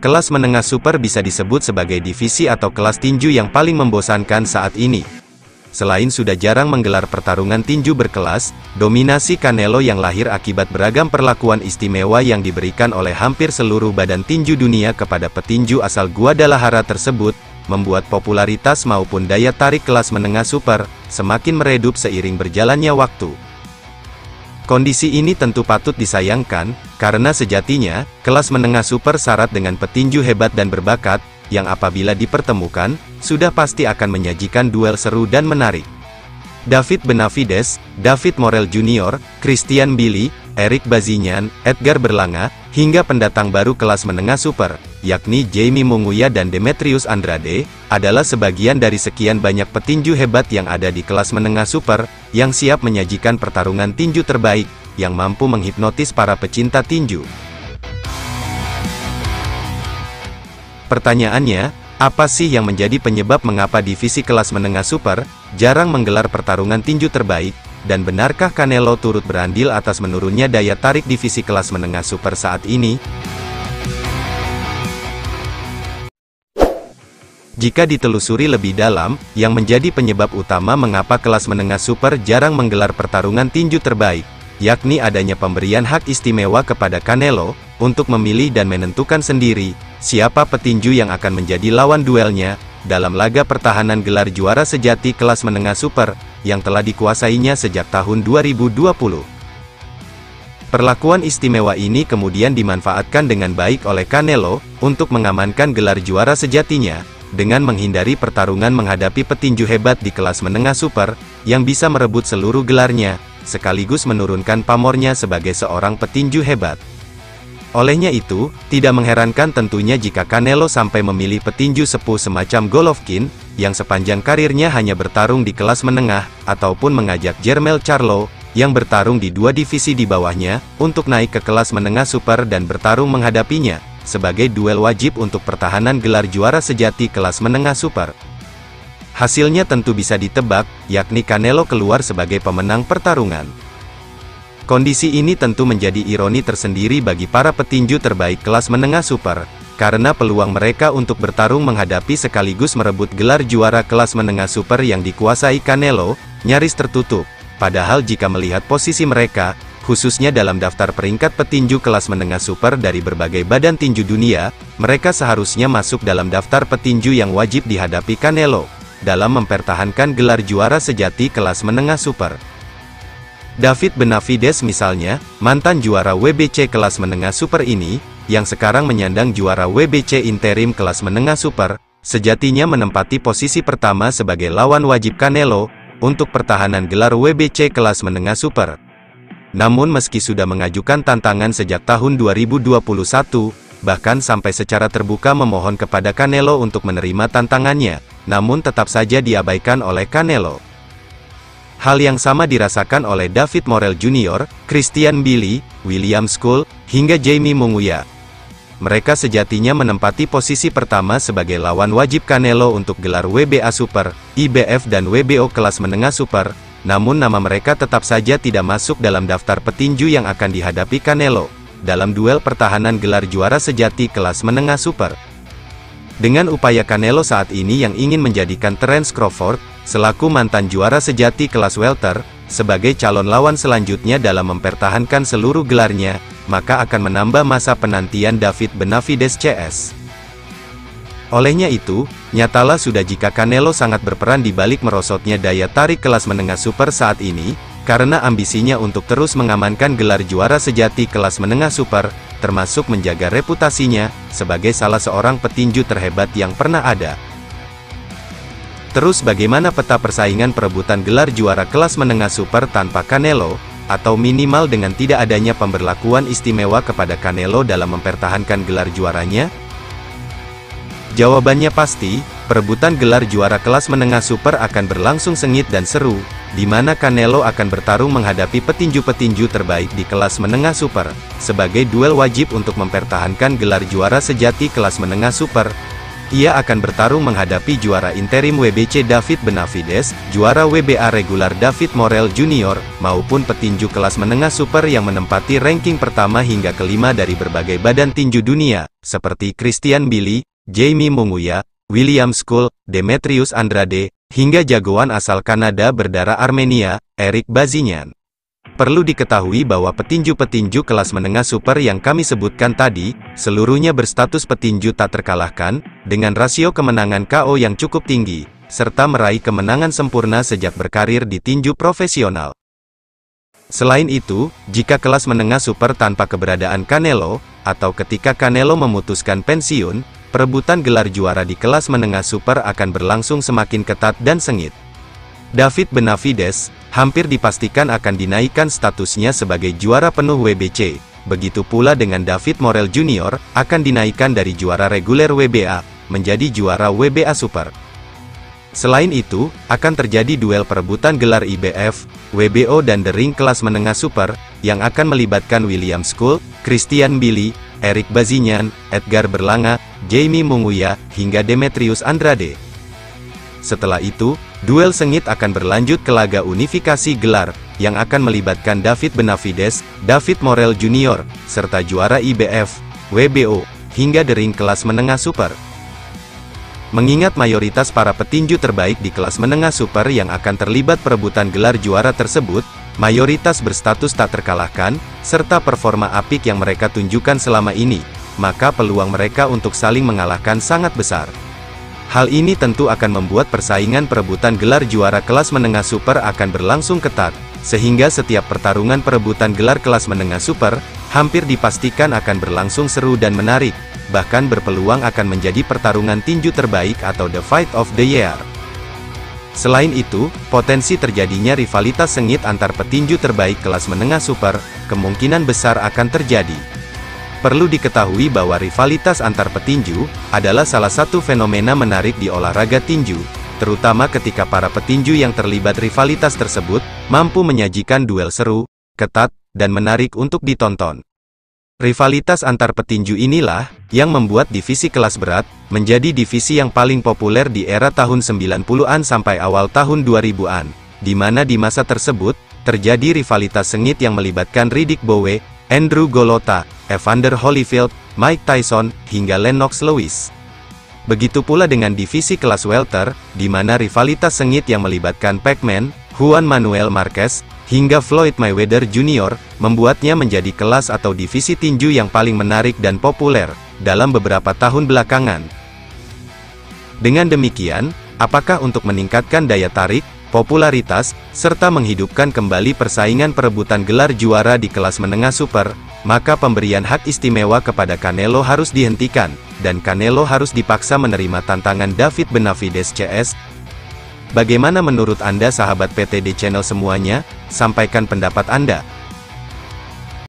kelas menengah super bisa disebut sebagai divisi atau kelas tinju yang paling membosankan saat ini. Selain sudah jarang menggelar pertarungan tinju berkelas, dominasi Canelo yang lahir akibat beragam perlakuan istimewa yang diberikan oleh hampir seluruh badan tinju dunia kepada petinju asal Guadalajara tersebut, membuat popularitas maupun daya tarik kelas menengah super semakin meredup seiring berjalannya waktu. Kondisi ini tentu patut disayangkan, karena sejatinya, kelas menengah super syarat dengan petinju hebat dan berbakat, yang apabila dipertemukan, sudah pasti akan menyajikan duel seru dan menarik. David Benavides, David Morrell Jr., Christian Billy, Eric Bazinyan, Edgar Berlanga, hingga pendatang baru kelas menengah super, yakni Jaime Munguia dan Demetrius Andrade, adalah sebagian dari sekian banyak petinju hebat yang ada di kelas menengah super, yang siap menyajikan pertarungan tinju terbaik, yang mampu menghipnotis para pecinta tinju. Pertanyaannya, apa sih yang menjadi penyebab mengapa divisi kelas menengah super jarang menggelar pertarungan tinju terbaik, dan benarkah Canelo turut berandil atas menurunnya daya tarik divisi kelas menengah super saat ini? Jika ditelusuri lebih dalam, yang menjadi penyebab utama mengapa kelas menengah super jarang menggelar pertarungan tinju terbaik, yakni adanya pemberian hak istimewa kepada Canelo, untuk memilih dan menentukan sendiri, siapa petinju yang akan menjadi lawan duelnya, dalam laga pertahanan gelar juara sejati kelas menengah super, yang telah dikuasainya sejak tahun 2020. Perlakuan istimewa ini kemudian dimanfaatkan dengan baik oleh Canelo, untuk mengamankan gelar juara sejatinya, dengan menghindari pertarungan menghadapi petinju hebat di kelas menengah super, yang bisa merebut seluruh gelarnya, sekaligus menurunkan pamornya sebagai seorang petinju hebat. Olehnya itu, tidak mengherankan tentunya jika Canelo sampai memilih petinju sepuh semacam Golovkin, yang sepanjang karirnya hanya bertarung di kelas menengah, ataupun mengajak Jermell Charlo, yang bertarung di dua divisi di bawahnya, untuk naik ke kelas menengah super dan bertarung menghadapinya, sebagai duel wajib untuk pertahanan gelar juara sejati kelas menengah super. Hasilnya tentu bisa ditebak, yakni Canelo keluar sebagai pemenang pertarungan. Kondisi ini tentu menjadi ironi tersendiri bagi para petinju terbaik kelas menengah super, karena peluang mereka untuk bertarung menghadapi sekaligus merebut gelar juara kelas menengah super yang dikuasai Canelo, nyaris tertutup. Padahal jika melihat posisi mereka, khususnya dalam daftar peringkat petinju kelas menengah super dari berbagai badan tinju dunia, mereka seharusnya masuk dalam daftar petinju yang wajib dihadapi Canelo, dalam mempertahankan gelar juara sejati kelas menengah super. David Benavides misalnya, mantan juara WBC kelas menengah super ini, yang sekarang menyandang juara WBC interim kelas menengah super, sejatinya menempati posisi pertama sebagai lawan wajib Canelo, untuk pertahanan gelar WBC kelas menengah super. Namun meski sudah mengajukan tantangan sejak tahun 2021, bahkan sampai secara terbuka memohon kepada Canelo untuk menerima tantangannya, namun tetap saja diabaikan oleh Canelo. Hal yang sama dirasakan oleh David Morrell Jr., Christian Billy, William Skull, hingga Jaime Munguia. Mereka sejatinya menempati posisi pertama sebagai lawan wajib Canelo untuk gelar WBA Super, IBF dan WBO kelas menengah super, namun nama mereka tetap saja tidak masuk dalam daftar petinju yang akan dihadapi Canelo, dalam duel pertahanan gelar juara sejati kelas menengah super. Dengan upaya Canelo saat ini yang ingin menjadikan Terence Crawford, selaku mantan juara sejati kelas welter, sebagai calon lawan selanjutnya dalam mempertahankan seluruh gelarnya, maka akan menambah masa penantian David Benavides CS. Olehnya itu, nyatalah sudah jika Canelo sangat berperan di balik merosotnya daya tarik kelas menengah super saat ini, karena ambisinya untuk terus mengamankan gelar juara sejati kelas menengah super, termasuk menjaga reputasinya, sebagai salah seorang petinju terhebat yang pernah ada. Terus bagaimana peta persaingan perebutan gelar juara kelas menengah super tanpa Canelo, atau minimal dengan tidak adanya pemberlakuan istimewa kepada Canelo dalam mempertahankan gelar juaranya? Jawabannya pasti, perebutan gelar juara kelas menengah super akan berlangsung sengit dan seru, di mana Canelo akan bertarung menghadapi petinju-petinju terbaik di kelas menengah super, sebagai duel wajib untuk mempertahankan gelar juara sejati kelas menengah super. ia akan bertarung menghadapi juara interim WBC David Benavides, juara WBA regular David Morrell Jr., maupun petinju kelas menengah super yang menempati ranking pertama hingga kelima dari berbagai badan tinju dunia, seperti Christian Billy, Jamie Munguia, William Skull, Demetrius Andrade, hingga jagoan asal Kanada berdarah Armenia, Eric Bazinian. Perlu diketahui bahwa petinju-petinju kelas menengah super yang kami sebutkan tadi, seluruhnya berstatus petinju tak terkalahkan, dengan rasio kemenangan KO yang cukup tinggi, serta meraih kemenangan sempurna sejak berkarir di tinju profesional. Selain itu, jika kelas menengah super tanpa keberadaan Canelo, atau ketika Canelo memutuskan pensiun, perebutan gelar juara di kelas menengah super akan berlangsung semakin ketat dan sengit. David Benavides hampir dipastikan akan dinaikkan statusnya sebagai juara penuh WBC. Begitu pula dengan David Morrell Jr. akan dinaikkan dari juara reguler WBA menjadi juara WBA Super. Selain itu, akan terjadi duel perebutan gelar IBF, WBO dan The Ring kelas menengah super yang akan melibatkan William Skull, Christian Billy, Eric Bazinian, Edgar Berlanga, Jamie Munguia, hingga Demetrius Andrade. Setelah itu, duel sengit akan berlanjut ke laga unifikasi gelar, yang akan melibatkan David Benavides, David Morrell Jr., serta juara IBF, WBO, hingga The Ring kelas menengah super. Mengingat mayoritas para petinju terbaik di kelas menengah super yang akan terlibat perebutan gelar juara tersebut, mayoritas berstatus tak terkalahkan, serta performa apik yang mereka tunjukkan selama ini, maka peluang mereka untuk saling mengalahkan sangat besar. Hal ini tentu akan membuat persaingan perebutan gelar juara kelas menengah super akan berlangsung ketat, sehingga setiap pertarungan perebutan gelar kelas menengah super, hampir dipastikan akan berlangsung seru dan menarik, bahkan berpeluang akan menjadi pertarungan tinju terbaik atau The Fight of the Year. Selain itu, potensi terjadinya rivalitas sengit antar petinju terbaik kelas menengah super, kemungkinan besar akan terjadi. Perlu diketahui bahwa rivalitas antar petinju adalah salah satu fenomena menarik di olahraga tinju, terutama ketika para petinju yang terlibat rivalitas tersebut mampu menyajikan duel seru, ketat, dan menarik untuk ditonton. Rivalitas antar petinju inilah yang membuat divisi kelas berat menjadi divisi yang paling populer di era tahun 90-an sampai awal tahun 2000-an, di mana di masa tersebut terjadi rivalitas sengit yang melibatkan Riddick Bowe, Andrew Golota, Evander Holyfield, Mike Tyson, hingga Lennox Lewis. Begitu pula dengan divisi kelas welter, di mana rivalitas sengit yang melibatkan Pac-Man, Juan Manuel Marquez, hingga Floyd Mayweather Jr., membuatnya menjadi kelas atau divisi tinju yang paling menarik dan populer dalam beberapa tahun belakangan. Dengan demikian, apakah untuk meningkatkan daya tarik, popularitas, serta menghidupkan kembali persaingan perebutan gelar juara di kelas menengah super, maka pemberian hak istimewa kepada Canelo harus dihentikan, dan Canelo harus dipaksa menerima tantangan David Benavides CS. Bagaimana menurut Anda sahabat PTD Channel semuanya? Sampaikan pendapat Anda.